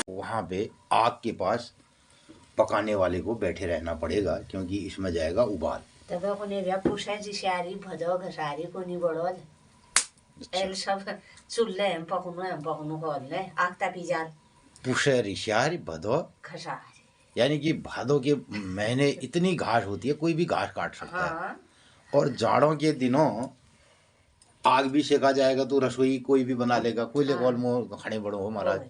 वहाँ पे आग के पास पकाने वाले को बैठे रहना पड़ेगा क्योंकि इसमें जाएगा उबाल। तब कोणी व्या पुषा जिशारी भदो घसारी कोणी बडोल एल सब चुल्ले हम पकनु खोलने आग तापी जाल पुषे रिशारी भदो घसारी यानी कि भादों के महीने इतनी घास होती है, कोई भी घास काट सकता है। और जाड़ों के दिनों आग भी सेका जाएगा तो रसोई कोई भी बना लेगा। कोयले कॉल में खड़े बड़ो हो महाराज।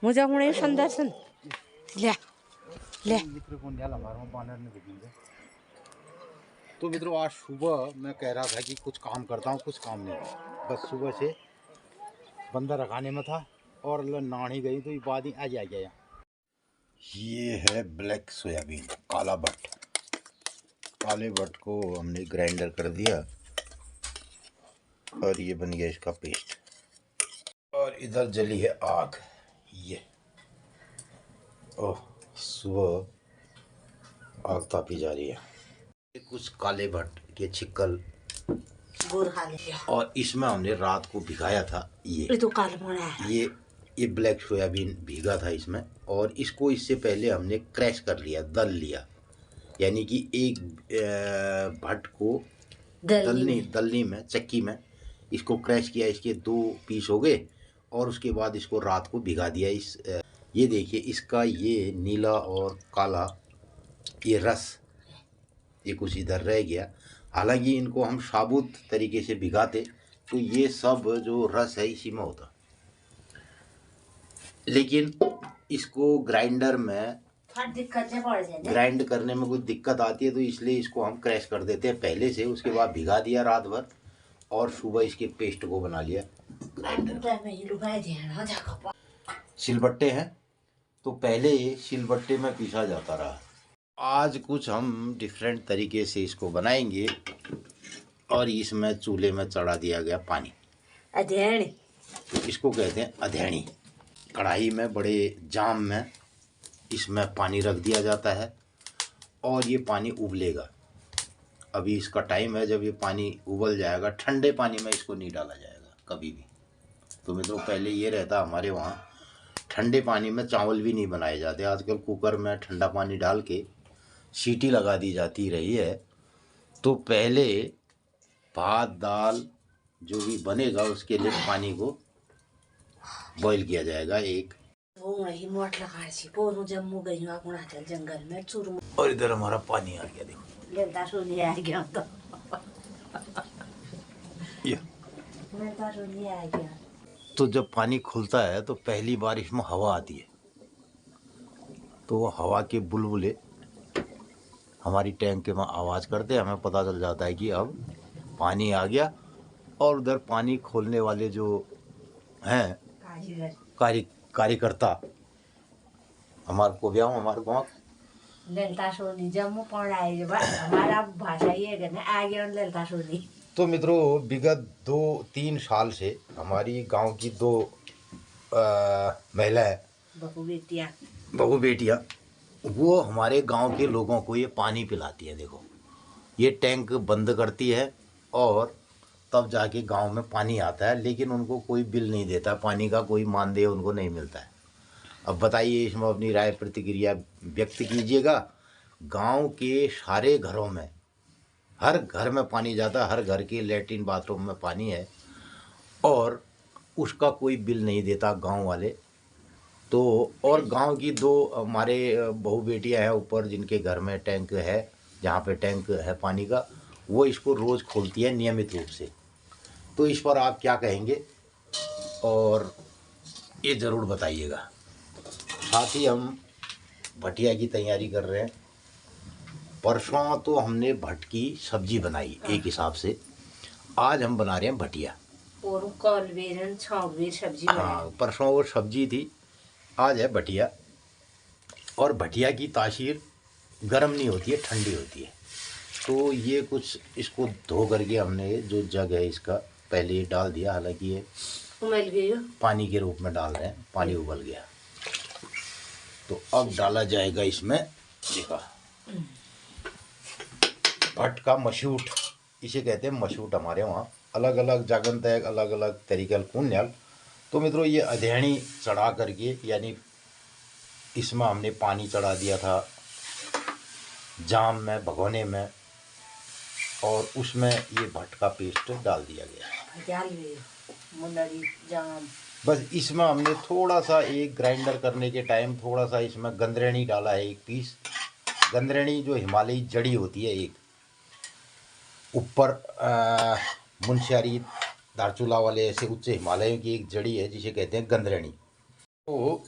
मुझे मुझे संदर्शन ले ले तो मित्रों, आज सुबह मैं कह रहा था कि कुछ काम करता हूँ, कुछ काम नहीं, बस सुबह से बंदा रखाने में था और नानी गई तो ये बाद ही आ गया। ये है ब्लैक सोयाबीन, काला बट। काले बट को हमने ग्राइंडर कर दिया और ये बन गया इसका पेस्ट। और इधर जली है आग। ये ओह, सुबह आग तापी जा रही है। ये कुछ काले बट के छिक्कल और इसमें हमने रात को भिगाया था। ये ब्लैक सोयाबीन भीगा था इसमें, और इसको इससे पहले हमने क्रैश कर लिया, दल लिया। यानी कि एक भट को दलनी में चक्की में इसको क्रैश किया, इसके 2 पीस हो गए और उसके बाद इसको रात को भिगा दिया। ये देखिए इसका ये नीला और काला ये रस ये कुछ इधर रह गया। हालांकि इनको हम साबुत तरीके से भिगाते तो ये सब जो रस है इसी में होता, लेकिन इसको ग्राइंडर में ग्राइंड करने में कुछ दिक्कत आती है तो इसलिए इसको हम क्रैश कर देते हैं पहले से। उसके बाद भिगा दिया रात भर और सुबह इसके पेस्ट को बना लिया ग्राइंडर। सिलबट्टे हैं तो पहले सिलबट्टे में पीसा जाता रहा। आज कुछ हम डिफरेंट तरीके से इसको बनाएंगे और इसमें चूल्हे में चढ़ा दिया गया पानी, अधेड़ी। तो इसको कहते हैं अधेड़ी। कढ़ाई में बड़े जाम में इसमें पानी रख दिया जाता है और ये पानी उबलेगा। अभी इसका टाइम है जब ये पानी उबल जाएगा। ठंडे पानी में इसको नहीं डाला जाएगा कभी भी। तो मित्रों, पहले ये रहता हमारे वहाँ ठंडे पानी में चावल भी नहीं बनाए जाते। आजकल कुकर में ठंडा पानी डाल के सीटी लगा दी जाती रही है। तो पहले भात दाल जो भी बनेगा उसके लिए पानी को बॉईल किया जाएगा। जंगल में और इधर हमारा पानी आ गया, देखो तो जब पानी खुलता है तो पहली बार इसमें हवा आती है, तो वो हवा के बुलबुले हमारी टैंक में आवाज़ करते हैं। हमें पता चल जाता है कि अब पानी आ गया। और उधर पानी खोलने वाले जो हैं कार्यकर्ता हमारे गाँव हमारा भाषा ये ललता सोनी। तो मित्रों, विगत 2-3 साल से हमारी गांव की 2 महिलाएं बहू बेटियां वो हमारे गांव के लोगों को ये पानी पिलाती है। देखो, ये टैंक बंद करती है और तब जाके गांव में पानी आता है, लेकिन उनको कोई बिल नहीं देता, पानी का कोई मानदेय उनको नहीं मिलता है। अब बताइए, इसमें अपनी राय प्रतिक्रिया व्यक्त कीजिएगा। गांव के सारे घरों में, हर घर में पानी जाता है, हर घर के लैट्रिन बाथरूम में पानी है और उसका कोई बिल नहीं देता गांव वाले। तो और गांव की 2 हमारे बहू बेटियां हैं ऊपर, जिनके घर में टैंक है, जहाँ पे टैंक है पानी का, वो इसको रोज़ खोलती है नियमित रूप से। तो इस पर आप क्या कहेंगे और ये ज़रूर बताइएगा। साथ ही हम भटिया की तैयारी कर रहे हैं। परसों तो हमने भट की सब्जी बनाई एक हिसाब से, आज हम बना रहे हैं भटिया। और सब्जी हाँ, परसों वो सब्जी थी, आज है भटिया। और भटिया की तासीर गर्म नहीं होती है, ठंडी होती है। तो ये कुछ इसको धो करके हमने जो जग है इसका पहले ये डाल दिया। हालांकि ये पानी के रूप में डाल रहे हैं, पानी उबल गया। तो अब डाला जाएगा इसमें, देखा, भट का मशूट, इसे कहते हैं मशूट हमारे वहाँ। अलग अलग जागन तक अलग अलग तरीके पुण्यल। तो मित्रों ये अधेड़ी चढ़ा करके यानी इसमें हमने पानी चढ़ा दिया था जाम में भगोने में, और उसमें ये भट्ट का पेस्ट डाल दिया गया। बस इसमें हमने थोड़ा सा एक ग्राइंडर करने के टाइम थोड़ा सा इसमें गंदरेणी डाला है, एक पीस गंदरेणी जो हिमालयी जड़ी होती है, एक ऊपर मुनस्यारी दारचूला वाले ऐसे उच्च हिमालयों की एक जड़ी है जिसे कहते हैं गंदरेणी। तो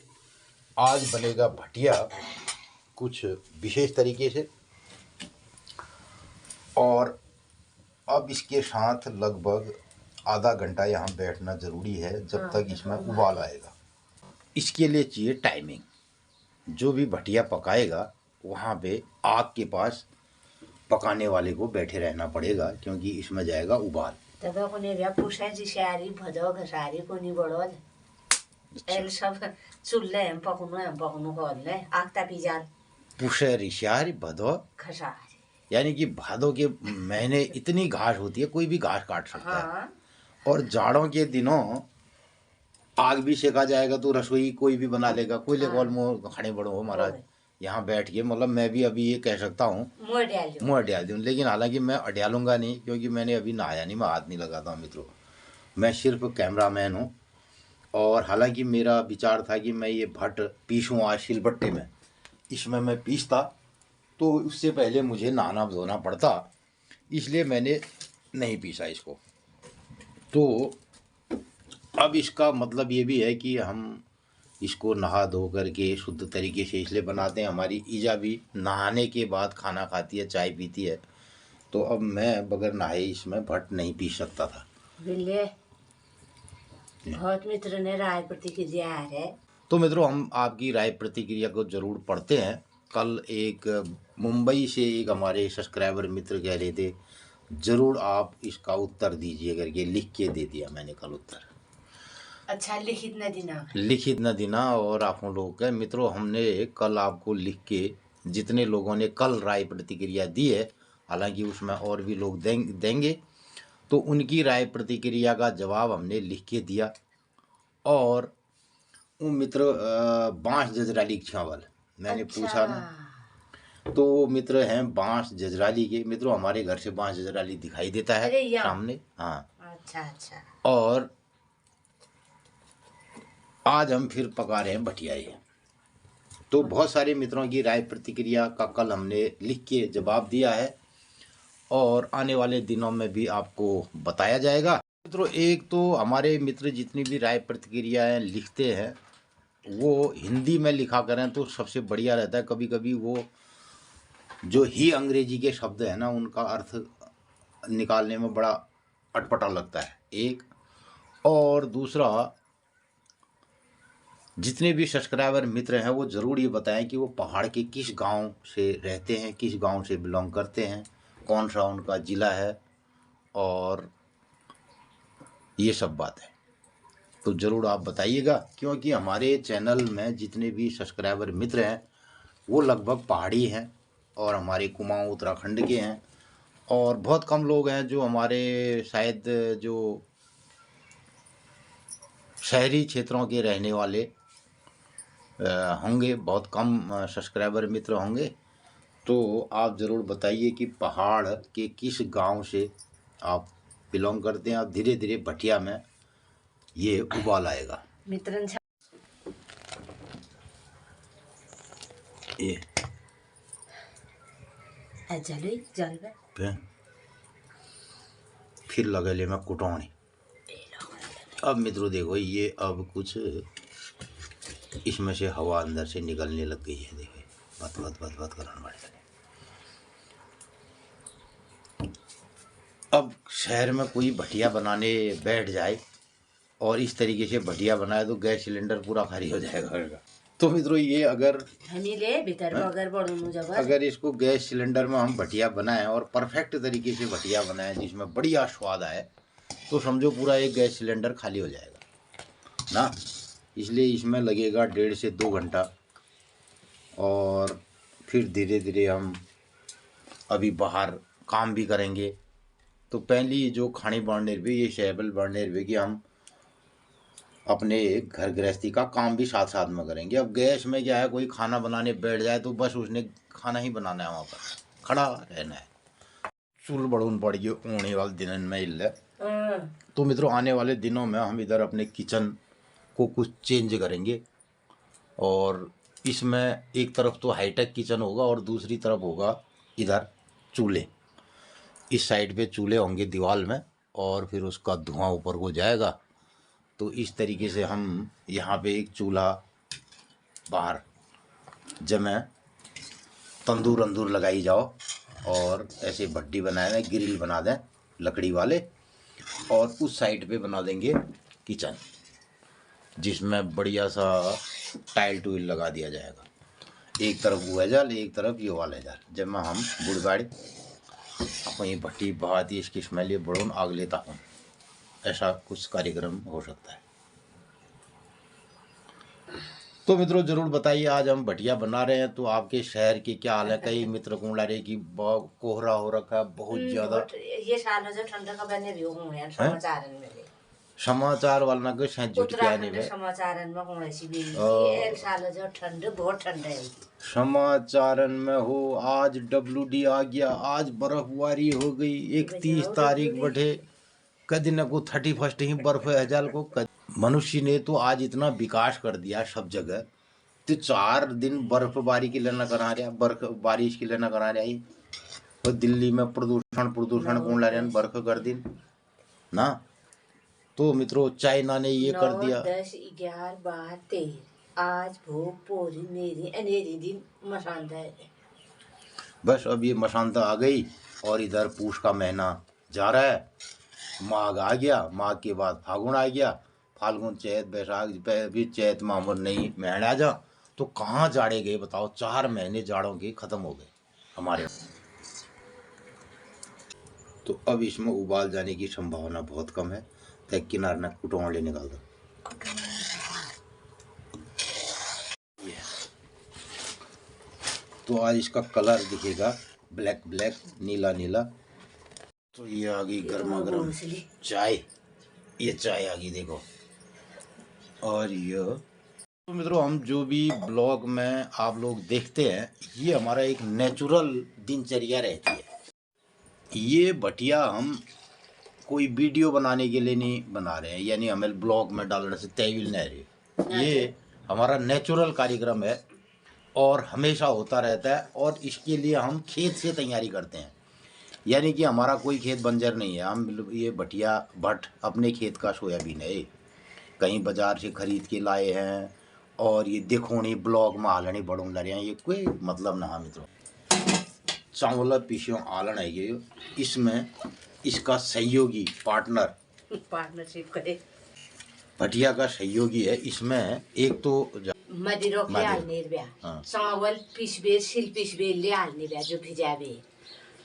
आज बनेगा भटिया कुछ विशेष तरीके से, और अब इसके साथ लगभग आधा घंटा यहाँ बैठना ज़रूरी है जब तक इसमें उबाल आएगा। इसके लिए चाहिए टाइमिंग। जो भी भटिया पकाएगा वहाँ पे आग के पास पकाने वाले को बैठे रहना पड़ेगा, क्योंकि इसमें जाएगा उबाल। तब कोणी रे पुषा जिशारी भदो घसारी कोणी बड़ोल एल सब चुल्ले हम पकनो खोलने आग तापी जाल पुषे रिशारी भदो घसारी, यानी कि भादों के महीने इतनी घास होती है कोई भी घास काट सकता है। और जाड़ों के दिनों आग भी सेका जाएगा तो रसोई कोई भी बना लेगा। कोई ले कॉल मोह खड़े बड़ो हो महाराज यहाँ बैठ के, मतलब मैं भी अभी ये कह सकता हूँ मुँह अड्याल दूँ, लेकिन हालांकि मैं अड्यालूंगा नहीं क्योंकि मैंने अभी नहाया नहीं, मैं हाथ नहीं लगाता हूँ मित्रों, मैं सिर्फ कैमरामैन हूँ। और हालांकि मेरा विचार था कि मैं ये भट्ट पीसूँ आज सिलबट्टे में, इसमें मैं पीसता तो उससे पहले मुझे नहाना धोना पड़ता, इसलिए मैंने नहीं पीसा इसको। तो अब इसका मतलब ये भी है कि हम इसको नहा धो करके शुद्ध तरीके से इसलिए बनाते हैं। हमारी ईजा भी नहाने के बाद खाना खाती है, चाय पीती है, तो अब मैं बगैर नहाए इसमें भट्ट नहीं पी सकता था। बहुत मित्र ने राय प्रतिक्रिया है। तो मित्रों हम आपकी राय प्रतिक्रिया को जरूर पढ़ते हैं। कल एक मुंबई से एक हमारे सब्सक्राइबर मित्र कह रहे थे जरूर आप इसका उत्तर दीजिए करके, लिख के दे दिया मैंने कल उत्तर। अच्छा लिखित न देना और आप लोगों के मित्रों हमने कल आपको लिख के, जितने लोगों ने कल राय प्रतिक्रिया दी है, हालांकि उसमें और भी लोग देंगे, तो उनकी राय प्रतिक्रिया का जवाब हमने लिख के दिया। और वो मित्र बांस जजराली चावल मैंने पूछा ना, तो वो मित्र हैं बांस जजराली के। मित्रों हमारे घर से बांस जजराली दिखाई देता है सामने। हाँ अच्छा। और आज हम फिर पका रहे हैं भटियाए। तो बहुत सारे मित्रों की राय प्रतिक्रिया का कल हमने लिख के जवाब दिया है और आने वाले दिनों में भी आपको बताया जाएगा। मित्रों एक तो हमारे मित्र जितनी भी राय प्रतिक्रियाएं लिखते हैं वो हिंदी में लिखा करें तो सबसे बढ़िया रहता है। कभी कभी वो जो ही अंग्रेजी के शब्द है ना उनका अर्थ निकालने में बड़ा अटपटा लगता है, एक। और दूसरा जितने भी सब्सक्राइबर मित्र हैं वो ज़रूर ये बताएं कि वो पहाड़ के किस गांव से रहते हैं, किस गांव से बिलोंग करते हैं, कौन सा उनका ज़िला है, और ये सब बात है तो ज़रूर आप बताइएगा। क्योंकि हमारे चैनल में जितने भी सब्सक्राइबर मित्र हैं वो लगभग पहाड़ी हैं और हमारे कुमाऊं उत्तराखंड के हैं, और बहुत कम लोग हैं जो हमारे शायद जो शहरी क्षेत्रों के रहने वाले होंगे, बहुत कम सब्सक्राइबर मित्र होंगे। तो आप ज़रूर बताइए कि पहाड़ के किस गांव से आप बिलोंग करते हैं। आप धीरे धीरे भटिया में ये उबाल आएगा। मित्रन ये फिर लगे ले मैं कुटौनी। अब मित्रों देखो ये अब कुछ इसमें से हवा अंदर से निकलने लग गई है। देखिए बत करने वाले। अब शहर में कोई भटिया बनाने बैठ जाए और इस तरीके से भटिया बनाए तो गैस सिलेंडर पूरा खाली हो जाएगा। तो मित्रों ये अगर इसको गैस सिलेंडर में हम भटिया बनाएं और परफेक्ट तरीके से भटिया बनाएं जिसमें बढ़िया स्वाद आए तो समझो पूरा एक गैस सिलेंडर खाली हो जाएगा ना। इसलिए इसमें लगेगा 1.5 से 2 घंटा। और फिर धीरे धीरे हम अभी बाहर काम भी करेंगे तो पहली जो खानी बढ़ने भी ये शेबल बढ़ने भी कि हम अपने घर गृहस्थी का काम भी साथ साथ में करेंगे। अब गैस में क्या है, कोई खाना बनाने बैठ जाए तो बस उसने खाना ही बनाना है, वहाँ पर खड़ा रहना है। चूल बड़ून पड़ गई होने वाले दिन में इल्ले। तो मित्रों आने वाले दिनों में हम इधर अपने किचन को कुछ चेंज करेंगे और इसमें एक तरफ तो हाईटेक किचन होगा और दूसरी तरफ होगा इधर चूल्हे। इस साइड पे चूल्हे होंगे दीवार में और फिर उसका धुआं ऊपर को जाएगा। तो इस तरीके से हम यहाँ पे एक चूल्हा बाहर जमे तंदूर अंदूर लगाई जाओ और ऐसे भट्टी बनाए दें, ग्रिल बना दें लकड़ी वाले, और उस साइड पे बना देंगे किचन जिसमें बढ़िया सा टाइल टूइल लगा दिया जाएगा। एक तरफ वो है जाल, एक तरफ ये वाला है जाल, जब मैं हम बुड़गाड़ी अपनी ये भट्टी बहुत ही इसकी स्मेल ये बड़ों आग लेता हूँ। ऐसा कुछ कार्यक्रम हो सकता है। तो मित्रों जरूर बताइए, आज हम भटिया बना रहे हैं तो आपके शहर की क्या हाल है। कई मित्र कुंडा रहे की कोहरा हो रखा है बहुत ज्यादा। ये साल जो ठंडा का बने भी होंगे समाचार में, समाचार वाला के साथ जुट गया नहीं समाचार में होने सी भी एक साल जो ठंड बहुत ठंड है। समाचार में हो आज WD आ गया, आज बर्फबारी हो गई 31 तारीख बैठे, कदी न को 31 ही बर्फ है हजार को। मनुष्य ने तो आज इतना विकास कर दिया सब जगह, तो 4 दिन बर्फबारी के लिए न करा रहा, बर्फ बारिश के लिए न करा रहा। तो दिल्ली में प्रदूषण कौन ला रहे हैं बर्फ कर दिन ना। तो मित्रों चाइना ने ये कर दिया 10, 11, 12, 13 आज भोग पूरी मेरी अनेरी दिन मसांता है। बस अब ये मसांता आ गई और इधर पूष का महीना जा रहा है, माघ आ गया, माघ के बाद फागुन आ गया, फाल्गुन चैत बैसाख भी चैत मामूर नहीं महीने आ जा। तो कहाँ जाड़े गए बताओ, 4 महीने जाड़ों के खत्म हो गए हमारे। तो अब इसमें उबाल जाने की संभावना बहुत कम है, तय किनार न कुटौले निकाल दो। तो आज इसका कलर दिखेगा ब्लैक ब्लैक नीला नीला। तो ये आ गई गर्मा गर्म चाय, ये चाय आ गई देखो। और ये तो मित्रों हम जो भी ब्लॉग में आप लोग देखते हैं ये हमारा एक नेचुरल दिनचर्या रहती है। ये भटिया हम कोई वीडियो बनाने के लिए नहीं बना रहे हैं, यानी हमें ब्लॉग में डालने से तैविल नहीं रही। ये हमारा नेचुरल कार्यक्रम है और हमेशा होता रहता है, और इसके लिए हम खेत से तैयारी करते हैं। यानी कि हमारा कोई खेत बंजर नहीं है, हम ये भटिया भट्ट अपने खेत का सोयाबीन है, कहीं बाजार से खरीद के लाए हैं। और ये देखो नहीं ब्लॉग में आलनी बड़ों लड़े हैं, ये कोई मतलब ना मित्रों। चावल पीसियों आलन है ये, इसमें इसका सहयोगी पार्टनरशिप करे भटिया का सहयोगी है। इसमें एक तो मदिरो के आलनेर ब्या चावल पिसबे सिल पिसबे ले आलने ब्या जो भिजाबे,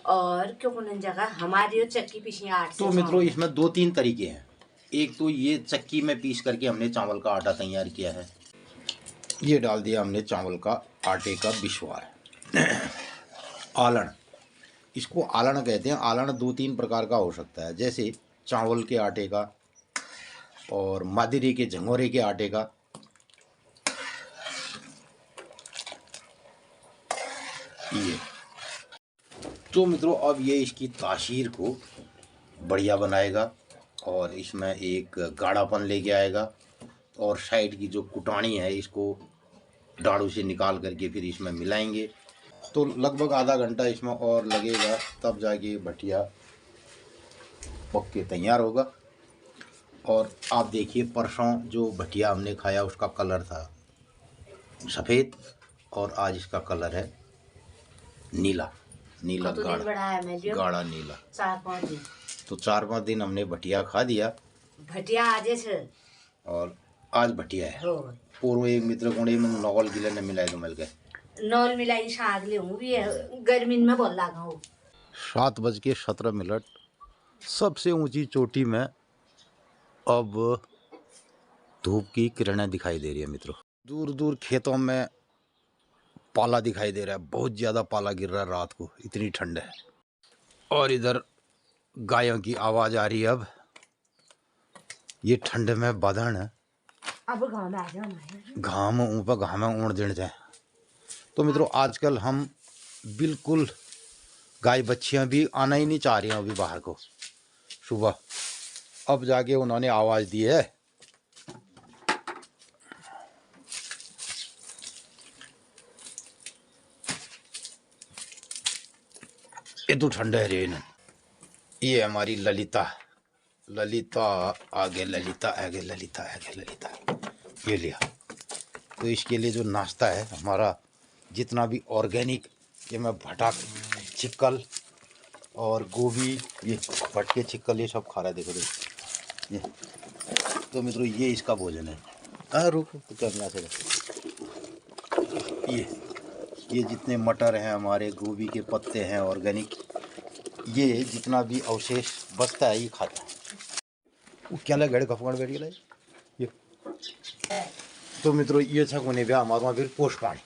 और क्यों कोन जगह हमारी चक्की पिसी 8 तो मित्रों इसमें 2-3 तरीके हैं। एक तो ये चक्की में पीस करके हमने चावल का आटा तैयार किया है, ये डाल दिया हमने चावल का आटे का बिस्वार। आलन, इसको आलन कहते हैं। आलन 2-3 प्रकार का हो सकता है, जैसे चावल के आटे का और मादिरी के झंगोरे के आटे का। ये तो मित्रों अब ये इसकी तासीर को बढ़िया बनाएगा और इसमें एक गाढ़ापन लेके आएगा, और साइड की जो कुटानी है इसको डाड़ू से निकाल करके फिर इसमें मिलाएंगे। तो लगभग आधा घंटा इसमें और लगेगा, तब जाके भटिया पक के तैयार होगा। और आप देखिए परसों जो भटिया हमने खाया उसका कलर था सफ़ेद, और आज इसका कलर है नीला नीला गाढ़ा नीला। 4-5 दिन तो 4-5 दिन हमने भटिया खा दिया। भटिया आज है और आज भटिया है। पूर्व एक मित्र को नॉवल गिले ने मिलाए तो मिल गए नॉल मिलाई साग ले हूँ भी गर्मी में बोल लगा हूँ। 7:17 सबसे ऊंची चोटी में अब धूप की किरणें दिखाई दे रही है मित्रों। दूर दूर खेतों में पाला दिखाई दे रहा है, बहुत ज़्यादा पाला गिर रहा है रात को, इतनी ठंड है। और इधर गायों की आवाज़ आ रही है। अब ये ठंड में बदन अब घाम आ जाए, घाम ऊपर घाम उड़ देने जाए। तो मित्रों आजकल हम बिल्कुल गाय बच्चियां भी आना ही नहीं चाह रही हैं अभी बाहर को सुबह। अब जाके उन्होंने आवाज़ दी है। ये तो ठंड है रे। ये हमारी ललिता, ललिता आगे, ललिता आगे, ललिता आगे, ललिता ये लिया। तो इसके लिए जो नाश्ता है हमारा जितना भी ऑर्गेनिक, ये मैं भटा चिक्कल और गोभी, ये भटके चिक्कल, ये सब खा रहा है। देखो ये। तो मित्रों ये इसका भोजन है। रुक तो कैमरा से ये जितने मटर हैं हमारे, गोभी के पत्ते हैं ऑर्गेनिक, ये जितना भी अवशेष बचता है ये खाता है। वो क्या लगे गड़े कपड़ बैठ गया ये। तो मित्रों ये छक होने ब्याह हमारे वहाँ फिर पोष पानी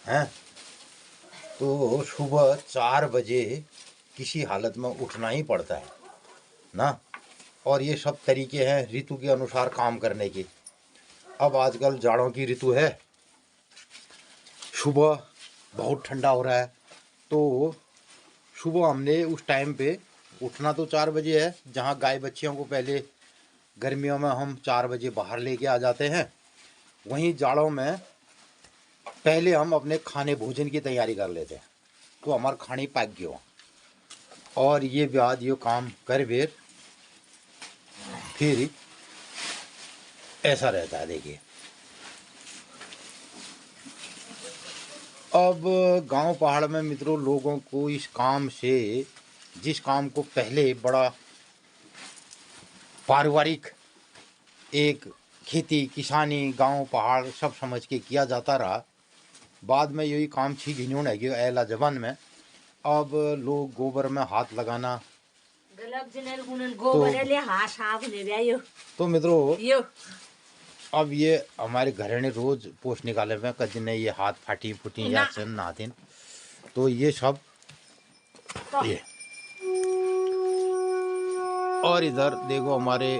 हैं। तो सुबह 4 बजे किसी हालत में उठना ही पड़ता है ना। और ये सब तरीके हैं ऋतु के अनुसार काम करने के। अब आजकल जाड़ों की ऋतु है, सुबह बहुत ठंडा हो रहा है, तो सुबह हमने उस टाइम पे उठना तो 4 बजे है, जहाँ गाय बच्चियों को पहले गर्मियों में हम 4 बजे बाहर लेके आ जाते हैं, वहीं जाड़ों में पहले हम अपने खाने भोजन की तैयारी कर लेते हैं। तो हमारा खाने पक गया और ये बाद ये काम कर बेर फिर ऐसा रहता है। देखिए अब गांव पहाड़ में मित्रों लोगों को इस काम से, जिस काम को पहले बड़ा पारिवारिक एक खेती किसानी गांव पहाड़ सब समझ के किया जाता रहा, बाद में यही काम छी घिन्यून है कि एला जबान में अब लोग गोबर में हाथ लगाना। तो मित्रों अब ये हमारे घर ने रोज पोछ निकाले में कद ने ये हाथ फाटी फूटी या चन नातिन, तो ये सब ये। और इधर देखो हमारे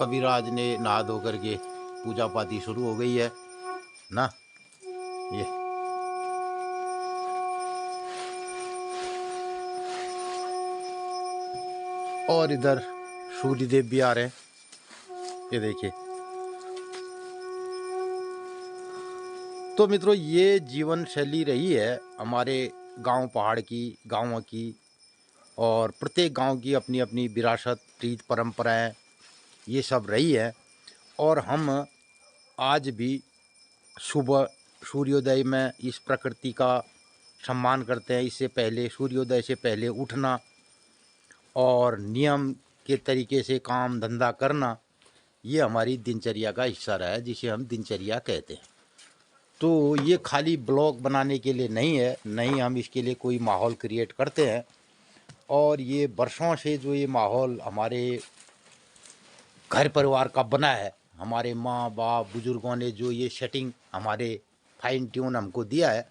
कबीराज ने नहा धो करके पूजा पाती शुरू हो गई है ना। ये और इधर सूर्य देव भी आ रहे हैं, ये देखिए। तो मित्रों ये जीवन शैली रही है हमारे गांव पहाड़ की, गांवों की, और प्रत्येक गांव की अपनी अपनी विरासत, रीत परंपराएं ये सब रही है। और हम आज भी सुबह सूर्योदय में इस प्रकृति का सम्मान करते हैं। इससे पहले सूर्योदय से पहले उठना और नियम के तरीके से काम धंधा करना, ये हमारी दिनचर्या का हिस्सा रहा है, जिसे हम दिनचर्या कहते हैं। तो ये खाली ब्लॉग बनाने के लिए नहीं है, नहीं हम इसके लिए कोई माहौल क्रिएट करते हैं। और ये वर्षों से जो ये माहौल हमारे घर परिवार का बना है, हमारे माँ बाप बुजुर्गों ने जो ये सेटिंग हमारे फाइन ट्यून हमको दिया है,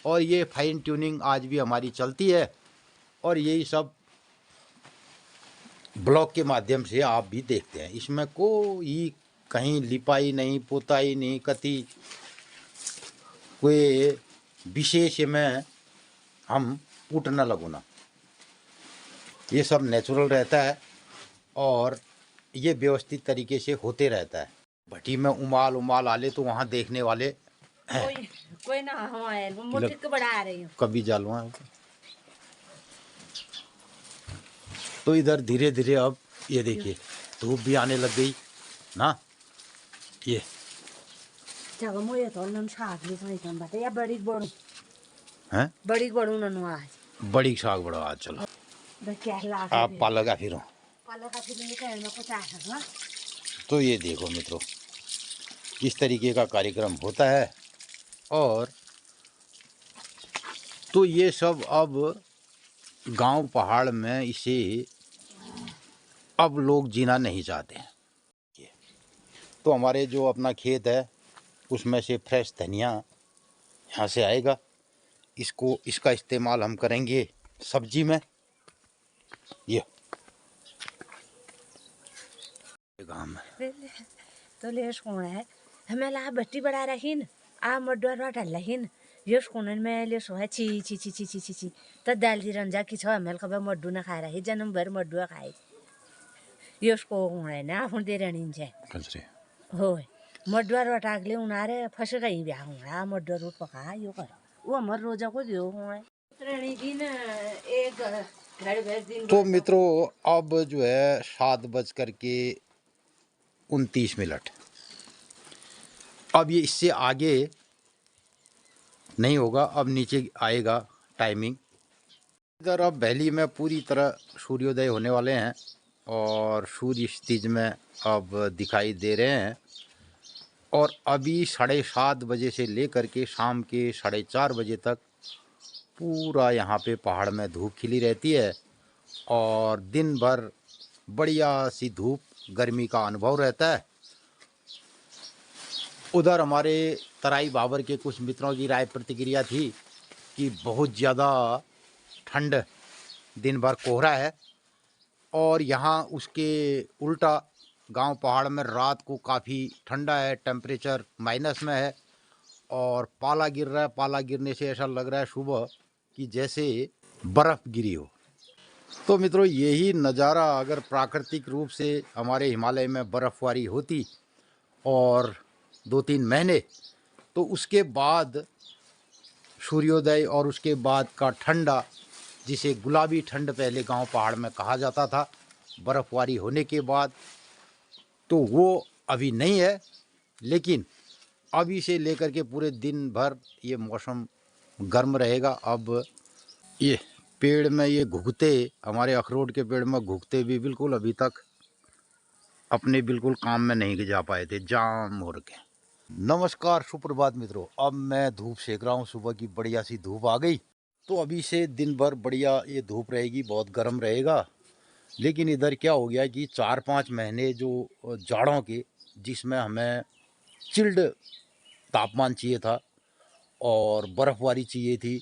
और ये फाइन ट्यूनिंग आज भी हमारी चलती है। और यही सब ब्लॉग के माध्यम से आप भी देखते हैं। इसमें कोई कहीं लिपाई नहीं, पोताई नहीं, कति कोई विशेष में हम पुट न लगुना, ये सब नेचुरल रहता है और ये व्यवस्थित तरीके से होते रहता है। भट्टी में उमाल आले तो वहाँ देखने वाले हैं। कोई ना मोटिक बड़ा आ रही कभी जालवा। तो इधर धीरे धीरे अब ये देखिए धूप भी आने लग गई ना। ये बड़ी साग बड़ा आज। चलो आप पालक का फिर तो ये देखो मित्रों इस तरीके का कार्यक्रम होता है। और तो ये सब अब गांव पहाड़ में इसे अब लोग जीना नहीं चाहते हैं। तो हमारे जो अपना खेत है उसमें से फ्रेश धनिया यहाँ से आएगा, इसका इस्तेमाल हम करेंगे सब्जी में। ये काम तो ले सोना है हमें ला बट्टी बड़ा रहीन आ मड्डुआ रोटा लहीन यस कोनन में ले सो है ची ची ची ची ची ची ची त दाल दी रंजा की छ हमें खबर मड्डू ना खा रही जन्म भर मड्डुआ खाए यस को है ना हुन दे रनिन छे कंसरे होय मड्डुआ रोटा अगले उनारे फस गई ब्याह हुआ मड्डुआ रोट पका यो कर वो हमर रोजा को दियो हुआ त्रणी दिन एक घड़ भर दिन तो मित्रों अब जो है 7:29 अब ये इससे आगे नहीं होगा। अब नीचे आएगा टाइमिंग। इधर अब वैली में पूरी तरह सूर्योदय होने वाले हैं और सूर्य क्षितिज में अब दिखाई दे रहे हैं। और अभी 7:30 बजे से लेकर के शाम के 4:30 बजे तक पूरा यहाँ पे पहाड़ में धूप खिली रहती है और दिन भर बढ़िया सी धूप गर्मी का अनुभव रहता है। उधर हमारे तराई बाबर के कुछ मित्रों की राय प्रतिक्रिया थी कि बहुत ज़्यादा ठंड, दिन भर कोहरा है और यहाँ उसके उल्टा गांव पहाड़ में रात को काफ़ी ठंडा है, टेम्परेचर माइनस में है और पाला गिर रहा है। पाला गिरने से ऐसा लग रहा है सुबह कि जैसे बर्फ़ गिरी हो। तो मित्रों यही नज़ारा अगर प्राकृतिक रूप से हमारे हिमालय में बर्फ़बारी होती और 2-3 महीने, तो उसके बाद सूर्योदय और उसके बाद का ठंडा, जिसे गुलाबी ठंड पहले गांव पहाड़ में कहा जाता था, बर्फ़बारी होने के बाद, तो वो अभी नहीं है। लेकिन अभी से लेकर के पूरे दिन भर ये मौसम गर्म रहेगा। अब ये पेड़ में ये घुघते, हमारे अखरोट के पेड़ में घुघते भी बिल्कुल अभी तक अपने बिल्कुल काम में नहीं जा पाए थे, जाम हो रखे। नमस्कार, सुप्रभात मित्रों। अब मैं धूप सेक रहा हूँ, सुबह की बढ़िया सी धूप आ गई। तो अभी से दिन भर बढ़िया ये धूप रहेगी, बहुत गर्म रहेगा। लेकिन इधर क्या हो गया कि 4-5 महीने जो जाड़ों के, जिसमें हमें चिल्ड तापमान चाहिए था और बर्फ़बारी चाहिए थी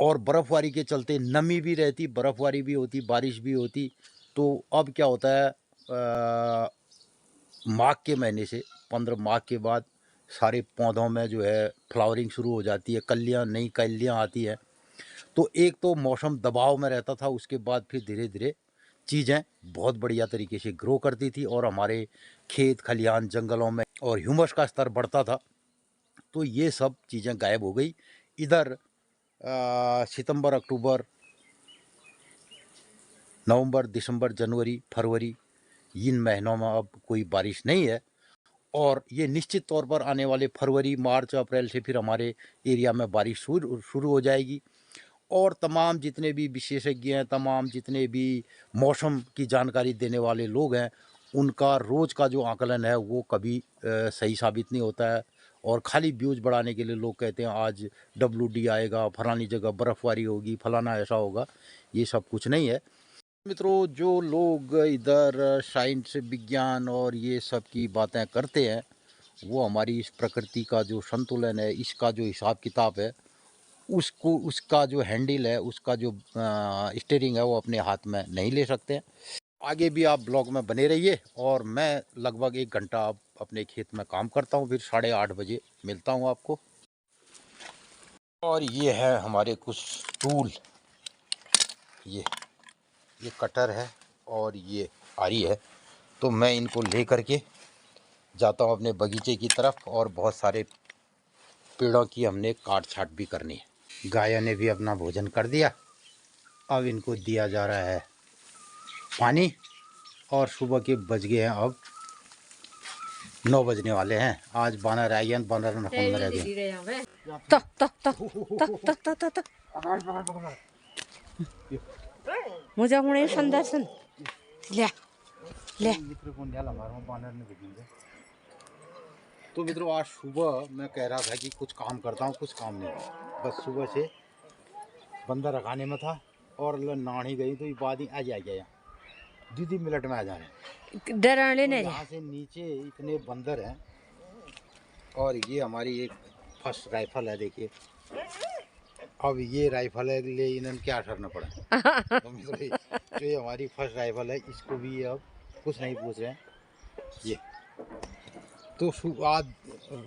और बर्फ़बारी के चलते नमी भी रहती, बर्फ़बारी भी होती, बारिश भी होती। तो अब क्या होता है, माघ के महीने से 15 माघ के बाद सारे पौधों में जो है फ्लावरिंग शुरू हो जाती है, कलियां, नई कलियां आती हैं। तो एक तो मौसम दबाव में रहता था, उसके बाद फिर धीरे धीरे चीज़ें बहुत बढ़िया तरीके से ग्रो करती थी और हमारे खेत खलिहान जंगलों में और ह्यूमस का स्तर बढ़ता था। तो ये सब चीज़ें गायब हो गई। इधर सितंबर, अक्टूबर, नवंबर, दिसंबर, जनवरी, फरवरी, इन महीनों में अब कोई बारिश नहीं है और ये निश्चित तौर पर आने वाले फरवरी, मार्च, अप्रैल से फिर हमारे एरिया में बारिश शुरू हो जाएगी। और तमाम जितने भी विशेषज्ञ हैं, तमाम जितने भी मौसम की जानकारी देने वाले लोग हैं, उनका रोज़ का जो आकलन है वो कभी सही साबित नहीं होता है। और खाली व्यूज़ बढ़ाने के लिए लोग कहते हैं आज WD आएगा, फलानी जगह बर्फ़बारी होगी, फलाना ऐसा होगा। ये सब कुछ नहीं है मित्रों। जो लोग इधर साइंस, विज्ञान और ये सब की बातें करते हैं, वो हमारी इस प्रकृति का जो संतुलन है, इसका जो हिसाब किताब है, उसको, उसका जो हैंडल है, उसका जो स्टीयरिंग है, वो अपने हाथ में नहीं ले सकते हैं। आगे भी आप ब्लॉग में बने रहिए और मैं लगभग 1 घंटा अब अपने खेत में काम करता हूँ, फिर 8:30 बजे मिलता हूँ आपको। और ये है हमारे कुछ टूल, ये कटर है और ये आरी है। तो मैं इनको ले करके जाता हूँ अपने बगीचे की तरफ और बहुत सारे पेड़ों की हमने काट छाट भी करनी है। गायों ने भी अपना भोजन कर दिया, अब इनको दिया जा रहा है पानी और सुबह के बज गए हैं अब 9 बजने वाले हैं। आज बानर आई हैं, बानर में रह गए। मुझे हुणे संदर्शन ले ले तो मित्रों आज सुबह मैं कह रहा था कि कुछ काम करता हूँ, कुछ काम नहीं, बस सुबह से बंदर रखाने में था और नानी गई तो ये बाद ही आ गया 2 मिनट में आ जाए। डराने नहीं, यहाँ से नीचे इतने बंदर हैं और ये हमारी एक फर्स्ट राइफल है, देखिए। अब ये राइफल है ले इन्हें क्या करना पड़ा। तो ये हमारी फर्स्ट राइफल है, इसको भी अब कुछ नहीं पूछ रहे हैं। ये तो आज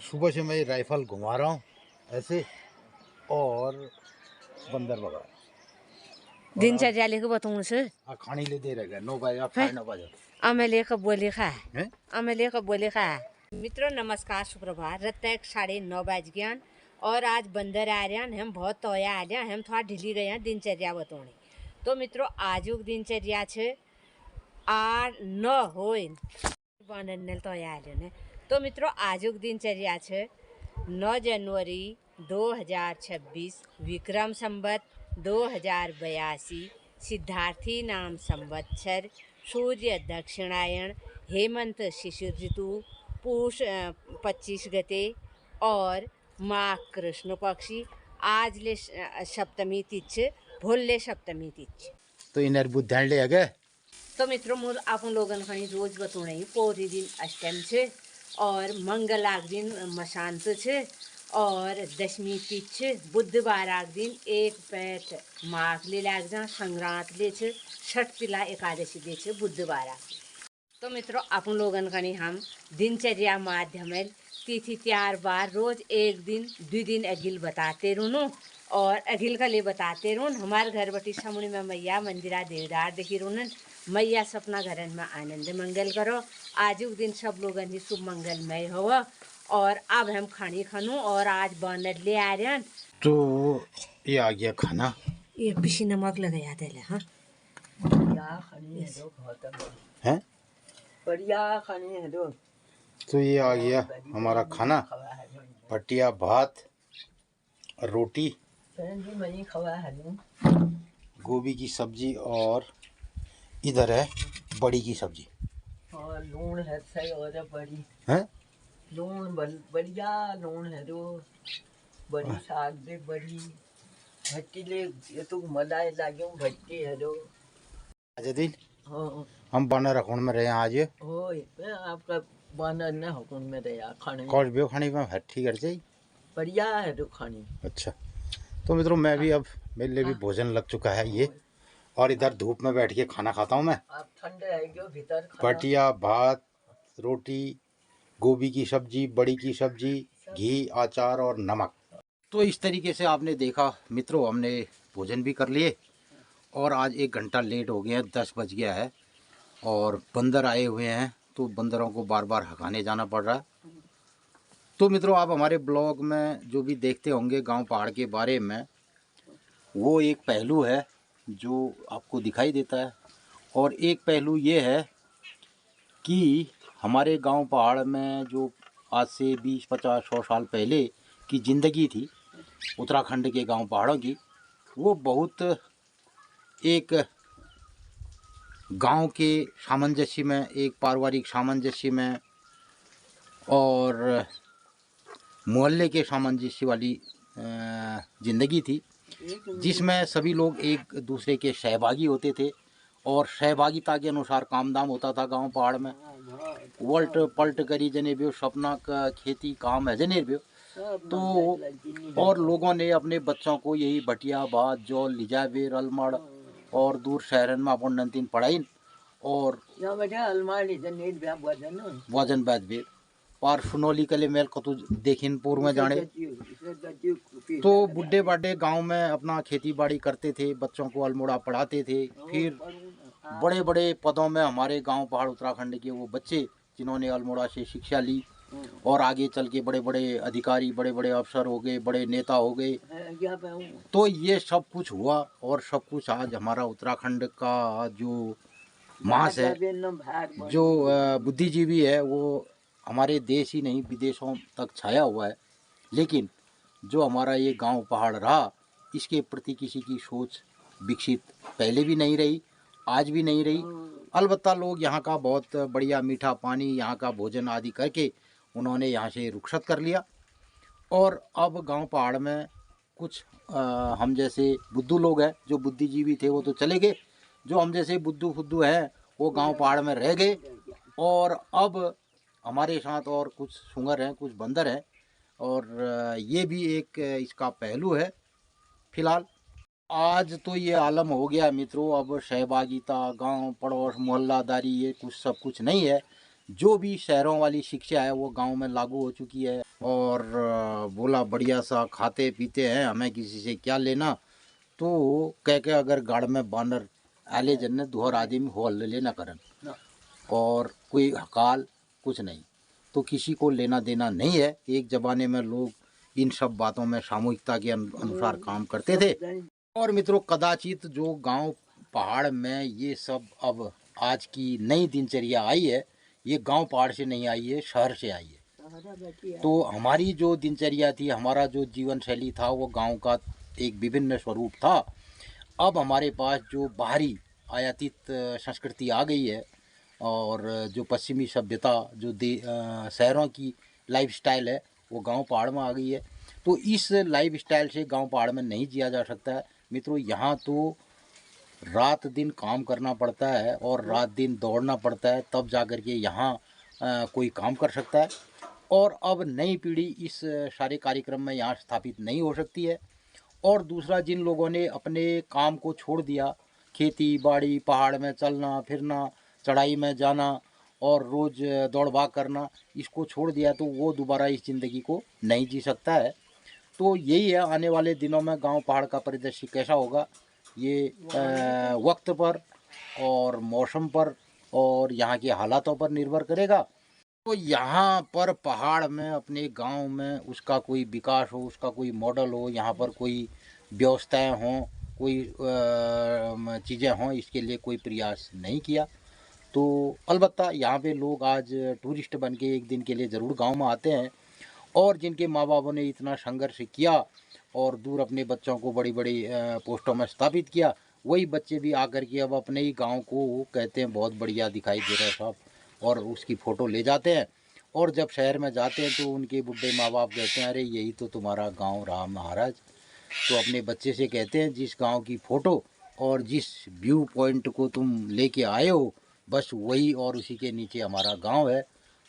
सुबह से मैं राइफल घुमा रहा हूँ ऐसे और बंदर भगा दिनचर्या लेके बताऊँ से खाने ले दे रहे 9 बजे आप 9:30 बजे अमेले का बोले खा हैं अमेले का बोले खा। मित्रों नमस्कार सुप्रभात रत्तक 9:30 बज गया और आज बंदर आ रहे हैं हम बहुत तोया आ रहे हम थोड़ा ढिली रहे हैं दिनचर्या बताने। तो मित्रों आजुक दिनचर्या छे 8-9 हो बनल तोया आ रहे तो मित्रों आजुक दिनचर्या छे 9 जनवरी 2026 विक्रम संवत 2082 सिद्धार्थी नाम संवत्सर सूर्य दक्षिणायन हेमंत शिशिर ऋतु पूष 25 गते और माघ कृष्ण पक्षी आज ले सप्तमी तिथि भोले सप्तमी तिथि। तो इनर बुद्धान ले गए। तो मित्रों मोर आपन लोगन खनी रोज बतौने पोरी दिन अष्टम छे और मंगल आग दिन मशांत छे और दशमी तिथि छे बुधवार आग दिन एक पैठ माघ ले लाग जा संक्रांत ले छे छठ तिला एकादशी ले छे बुधवार आग। तो मित्रों अपन लोगन खनी हम दिनचर्या माध्यम तिथि त्यार बार रोज एक दिन 2 दिन अगिल बताते रहूँ और अगिल का ले बताते रहूँ। हमारे घर बटी सामने में मैया मंदिरा देवदार देखी रहूँ मैया सपना घरन में आनंद मंगल करो। आज दिन सब लोगन ही शुभ मंगलमय हो और अब हम खानी खानू और आज बनर ले आ रहे हैं। तो ये आ गया खाना ये पिसी नमक लगाया थे हाँ है बढ़िया खानी है तो ये आ गया हमारा खाना भटिया भात रोटी गोभी की सब्जी और इधर है बड़ी की सब्जी और लून है सही और बड़ी है लून बढ़िया लून है बड़ी साग दे बड़ी भट्टी ले ये तो मलाई लागे भट्टी है आज दिन हाँ हम बना रखून में रहे आज हो आपका बना न हुकुम में रहा खाने कौन भी खाने में हट्टी कर जाए बढ़िया है खानी। अच्छा तो मित्रों मैं भी अब मेरे लिए भी भोजन लग चुका है ये और इधर धूप में बैठ के खाना खाता हूँ मैं। आप ठंडे है भीतर भटिया भात रोटी गोभी की सब्जी बड़ी की सब्जी घी अचार और नमक। तो इस तरीके से आपने देखा मित्रों हमने भोजन भी कर लिए और आज 1 घंटा लेट हो गया है 10 बज गया है और बंदर आए हुए हैं तो बंदरों को बार बार हकाने जाना पड़ रहा है। तो मित्रों आप हमारे ब्लॉग में जो भी देखते होंगे गांव पहाड़ के बारे में वो एक पहलू है जो आपको दिखाई देता है और एक पहलू ये है कि हमारे गांव पहाड़ में जो आज से 20-50-100 साल पहले की ज़िंदगी थी उत्तराखंड के गांव पहाड़ों की वो बहुत एक गांव के सामंजस्य में एक पारिवारिक सामंजस्य में और मोहल्ले के सामंजस्य वाली ज़िंदगी थी जिसमें सभी लोग एक दूसरे के सहभागी होते थे और सहभागिता के अनुसार काम दाम होता था गांव पहाड़ में वल्ट पल्ट करी जनेबियो सपना का खेती काम है जनेबियो। तो और लोगों ने अपने बच्चों को यही भटिया भात जौल लिजाबेर अलमड़ और दूर शहरन में अपन नंतीन पढ़ाई और वजन बैद बेर और सुनौली कले मेल कतु देखिनपुर में जाने तो बुढ़े बाढ़े गांव में अपना खेती बाड़ी करते थे बच्चों को अल्मोड़ा पढ़ाते थे। फिर बड़े बड़े पदों में हमारे गांव पहाड़ उत्तराखंड के वो बच्चे जिन्होंने अल्मोड़ा से शिक्षा ली और आगे चल के बड़े बड़े अधिकारी बड़े बड़े अफसर हो गए बड़े नेता हो गए। तो ये सब कुछ हुआ और सब कुछ आज हमारा उत्तराखंड का जो मास है जो बुद्धिजीवी है वो हमारे देश ही नहीं विदेशों तक छाया हुआ है। लेकिन जो हमारा ये गांव पहाड़ रहा इसके प्रति किसी की सोच विकसित पहले भी नहीं रही आज भी नहीं रही। अलबत्ता लोग यहाँ का बहुत बढ़िया मीठा पानी यहाँ का भोजन आदि करके उन्होंने यहाँ से रुखसत कर लिया और अब गांव पहाड़ में कुछ हम जैसे बुद्धू लोग हैं जो बुद्धिजीवी थे वो तो चले गए जो हम जैसे बुद्धू फुद्दू हैं वो गांव पहाड़ में रह गए और अब हमारे साथ और कुछ सुंगर हैं कुछ बंदर हैं और ये भी एक इसका पहलू है। फिलहाल आज तो ये आलम हो गया मित्रों अब सहभागिता गांव पड़ोस मोहल्लादारी ये कुछ सब कुछ नहीं है जो भी शहरों वाली शिक्षा है वो गांव में लागू हो चुकी है। और बोला बढ़िया सा खाते पीते हैं, हमें किसी से क्या लेना। तो कह के अगर गाड़ में बानर आले जन्ने दोहर आदमी हो लेना करन, और कोई हकाल कुछ नहीं, तो किसी को लेना देना नहीं है। एक जमाने में लोग इन सब बातों में सामूहिकता के अनुसार काम करते थे। और मित्रों, कदाचित जो गांव पहाड़ में ये सब अब आज की नई दिनचर्या आई है, ये गांव पहाड़ से नहीं आई है, शहर से आई है। तो हमारी जो दिनचर्या थी, हमारा जो जीवन शैली था, वो गांव का एक विभिन्न स्वरूप था। अब हमारे पास जो बाहरी आयातित संस्कृति आ गई है, और जो पश्चिमी सभ्यता, जो शहरों की लाइफस्टाइल है, वो गांव पहाड़ में आ गई है। तो इस लाइफस्टाइल से गांव पहाड़ में नहीं जिया जा सकता है। मित्रों, यहाँ तो रात दिन काम करना पड़ता है और रात दिन दौड़ना पड़ता है, तब जा कर के यहाँ कोई काम कर सकता है। और अब नई पीढ़ी इस सारे कार्यक्रम में यहाँ स्थापित नहीं हो सकती है। और दूसरा, जिन लोगों ने अपने काम को छोड़ दिया, खेती बाड़ी, पहाड़ में चलना फिरना, चढ़ाई में जाना और रोज़ दौड़ भाग करना, इसको छोड़ दिया, तो वो दोबारा इस ज़िंदगी को नहीं जी सकता है। तो यही है, आने वाले दिनों में गांव पहाड़ का परिदृश्य कैसा होगा, ये वक्त पर और मौसम पर और यहाँ के हालातों पर निर्भर करेगा। तो यहाँ पर पहाड़ में, अपने गांव में उसका कोई विकास हो, उसका कोई मॉडल हो, यहाँ पर कोई व्यवस्थाएं हों, कोई चीज़ें हों, इसके लिए कोई प्रयास नहीं किया। तो अलबत्ता यहाँ पे लोग आज टूरिस्ट बन के एक दिन के लिए ज़रूर गांव में आते हैं। और जिनके माँ बापों ने इतना संघर्ष किया और दूर अपने बच्चों को बड़ी बड़ी पोस्टों में स्थापित किया, वही बच्चे भी आकर के अब अपने ही गांव को कहते हैं बहुत बढ़िया दिखाई दे रहा है साहब, और उसकी फ़ोटो ले जाते हैं। और जब शहर में जाते हैं तो उनके बुढ़े माँ बाप कहते हैं, अरे यही तो तुम्हारा गांव रहा महाराज। तो अपने बच्चे से कहते हैं, जिस गांव की फ़ोटो और जिस व्यू पॉइंट को तुम लेके आए हो, बस वही और उसी के नीचे हमारा गांव है।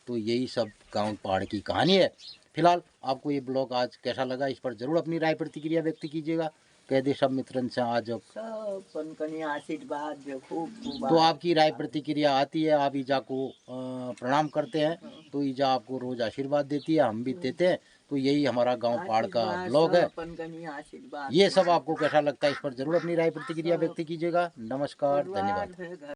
तो यही सब गांव पहाड़ की कहानी है। फिलहाल आपको ये ब्लॉग आज कैसा लगा, इस पर ज़रूर अपनी राय प्रतिक्रिया व्यक्त कीजिएगा। कह दे सब मित्रन से आज सब पनकनी आशीर्वाद खूब तो आपकी राय प्रतिक्रिया आती है, आप ईजा को प्रणाम करते हैं, तो ईजा आपको रोज़ आशीर्वाद देती है, हम भी देते हैं। तो यही हमारा गांव पहाड़ का ब्लॉग है। ये सब आपको कैसा लगता है, इस पर ज़रूर अपनी राय प्रतिक्रिया व्यक्त कीजिएगा। नमस्कार, धन्यवाद।